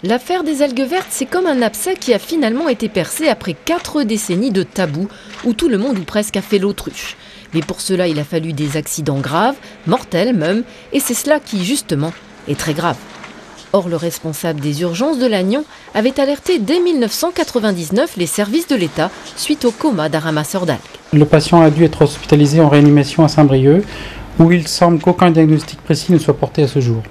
L'affaire des algues vertes, c'est comme un abcès qui a finalement été percé après 4 décennies de tabous où tout le monde ou presque a fait l'autruche. Mais pour cela, il a fallu des accidents graves, mortels même, et c'est cela qui, justement, est très grave. Or, le responsable des urgences de Lannion avait alerté dès 1999 les services de l'État suite au coma d'un ramasseur d'algues. Le patient a dû être hospitalisé en réanimation à Saint-Brieuc, où il semble qu'aucun diagnostic précis ne soit porté à ce jour.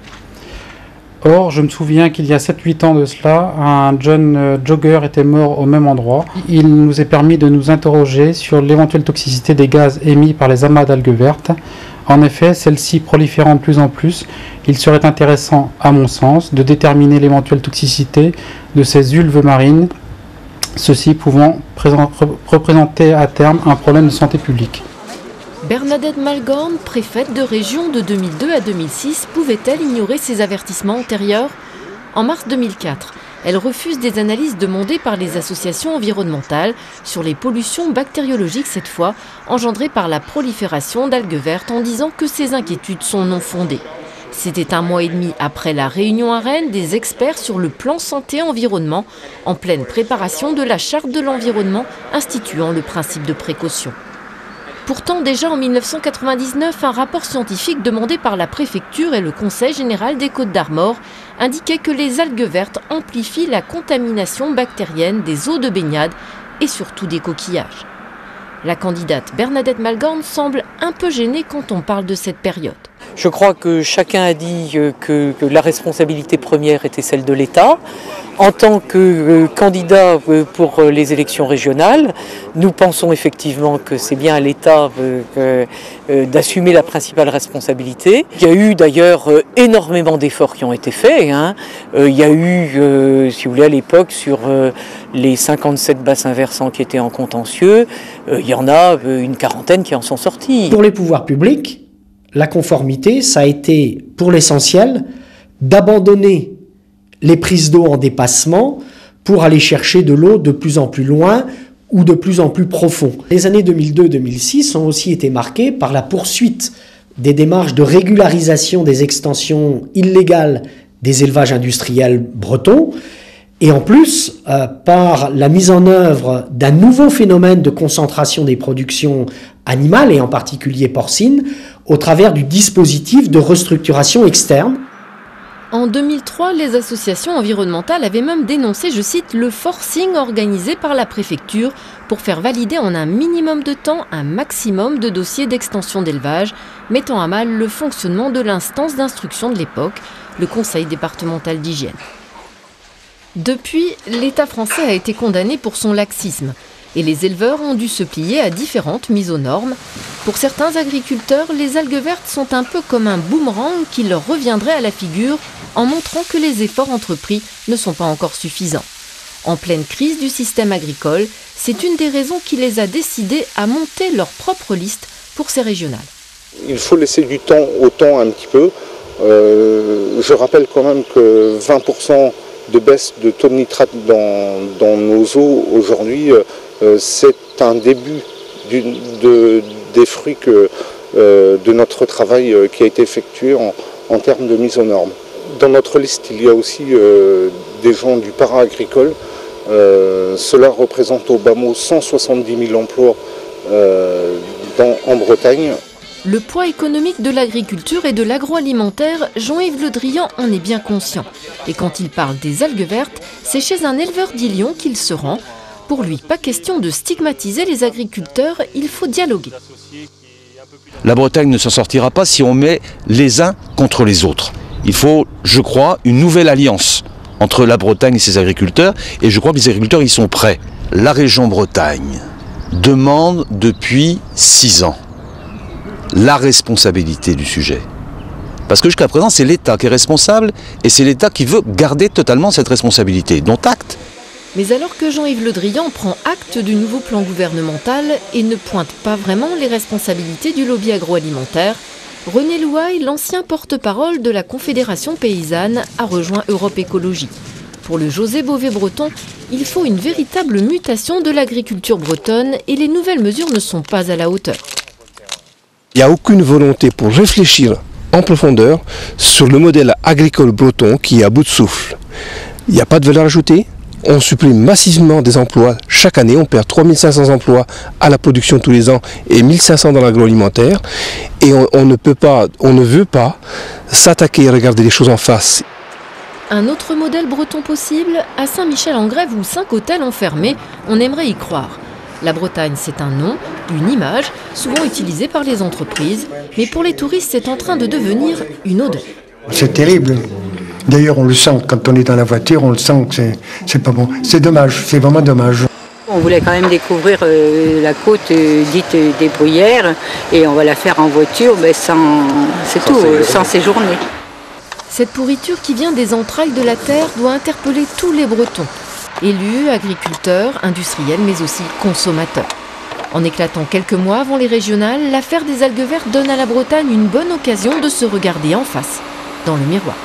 Or, je me souviens qu'il y a 7-8 ans de cela, un jeune jogger était mort au même endroit. Il nous est permis de nous interroger sur l'éventuelle toxicité des gaz émis par les amas d'algues vertes. En effet, celles-ci proliférant de plus en plus, il serait intéressant, à mon sens, de déterminer l'éventuelle toxicité de ces ulves marines, ceci pouvant représenter à terme un problème de santé publique. Bernadette Malgorn, préfète de région de 2002 à 2006, pouvait-elle ignorer ces avertissements antérieurs ? En mars 2004, elle refuse des analyses demandées par les associations environnementales sur les pollutions bactériologiques cette fois, engendrées par la prolifération d'algues vertes en disant que ces inquiétudes sont non fondées. C'était 1 mois et demi après la réunion à Rennes des experts sur le plan santé-environnement, en pleine préparation de la charte de l'environnement instituant le principe de précaution. Pourtant, déjà en 1999, un rapport scientifique demandé par la préfecture et le Conseil général des Côtes-d'Armor indiquait que les algues vertes amplifient la contamination bactérienne des eaux de baignade et surtout des coquillages. La candidate Bernadette Malgorn semble un peu gênée quand on parle de cette période. Je crois que chacun a dit que la responsabilité première était celle de l'État. En tant que candidat pour les élections régionales, nous pensons effectivement que c'est bien à l'État d'assumer la principale responsabilité. Il y a eu d'ailleurs énormément d'efforts qui ont été faits. Il y a eu, si vous voulez, à l'époque, sur les 57 bassins versants qui étaient en contentieux, il y en a une quarantaine qui en sont sortis. Pour les pouvoirs publics, la conformité, ça a été, pour l'essentiel, d'abandonner les prises d'eau en dépassement pour aller chercher de l'eau de plus en plus loin ou de plus en plus profond. Les années 2002-2006 ont aussi été marquées par la poursuite des démarches de régularisation des extensions illégales des élevages industriels bretons et en plus par la mise en œuvre d'un nouveau phénomène de concentration des productions animales et en particulier porcines au travers du dispositif de restructuration externe. En 2003, les associations environnementales avaient même dénoncé, je cite, le forcing organisé par la préfecture pour faire valider en un minimum de temps un maximum de dossiers d'extension d'élevage, mettant à mal le fonctionnement de l'instance d'instruction de l'époque, le Conseil départemental d'hygiène. Depuis, l'État français a été condamné pour son laxisme et les éleveurs ont dû se plier à différentes mises aux normes. Pour certains agriculteurs, les algues vertes sont un peu comme un boomerang qui leur reviendrait à la figure en montrant que les efforts entrepris ne sont pas encore suffisants. En pleine crise du système agricole, c'est une des raisons qui les a décidés à monter leur propre liste pour ces régionales. Il faut laisser du temps au temps un petit peu. Je rappelle quand même que 20% de baisse de taux de nitrate dans nos eaux aujourd'hui, c'est un début des fruits de notre travail qui a été effectué en termes de mise aux normes. Dans notre liste, il y a aussi des gens du para-agricole. Cela représente au bas mot 170 000 emplois en Bretagne. Le poids économique de l'agriculture et de l'agroalimentaire, Jean-Yves Le Drian en est bien conscient. Et quand il parle des algues vertes, c'est chez un éleveur d'Ilion qu'il se rend. Pour lui, pas question de stigmatiser les agriculteurs, il faut dialoguer. La Bretagne ne s'en sortira pas si on met les uns contre les autres. Il faut, je crois, une nouvelle alliance entre la Bretagne et ses agriculteurs, et je crois que les agriculteurs y sont prêts. La région Bretagne demande depuis 6 ans la responsabilité du sujet. Parce que jusqu'à présent, c'est l'État qui est responsable, et c'est l'État qui veut garder totalement cette responsabilité, dont acte. Mais alors que Jean-Yves Le Drian prend acte du nouveau plan gouvernemental et ne pointe pas vraiment les responsabilités du lobby agroalimentaire, René Louaille, l'ancien porte-parole de la Confédération paysanne, a rejoint Europe Écologie. Pour le José Bové breton, il faut une véritable mutation de l'agriculture bretonne et les nouvelles mesures ne sont pas à la hauteur. Il n'y a aucune volonté pour réfléchir en profondeur sur le modèle agricole breton qui est à bout de souffle. il n'y a pas de valeur ajoutée. On supprime massivement des emplois chaque année. On perd 3500 emplois à la production tous les ans et 1500 dans l'agroalimentaire. Et on ne veut pas s'attaquer et regarder les choses en face. Un autre modèle breton possible, à Saint-Michel-en-Grève ou Saint-Cottel-en-Fermé, on aimerait y croire. La Bretagne, c'est un nom, une image, souvent utilisée par les entreprises, mais pour les touristes, c'est en train de devenir une odeur. C'est terrible. D'ailleurs, on le sent quand on est dans la voiture, on le sent que c'est pas bon. C'est dommage, c'est vraiment dommage. On voulait quand même découvrir la côte dite des Bruyères et on va la faire en voiture, mais sans séjourner. Cette pourriture qui vient des entrailles de la terre doit interpeller tous les Bretons. Élus, agriculteurs, industriels, mais aussi consommateurs. En éclatant quelques mois avant les régionales, l'affaire des algues vertes donne à la Bretagne une bonne occasion de se regarder en face, dans le miroir.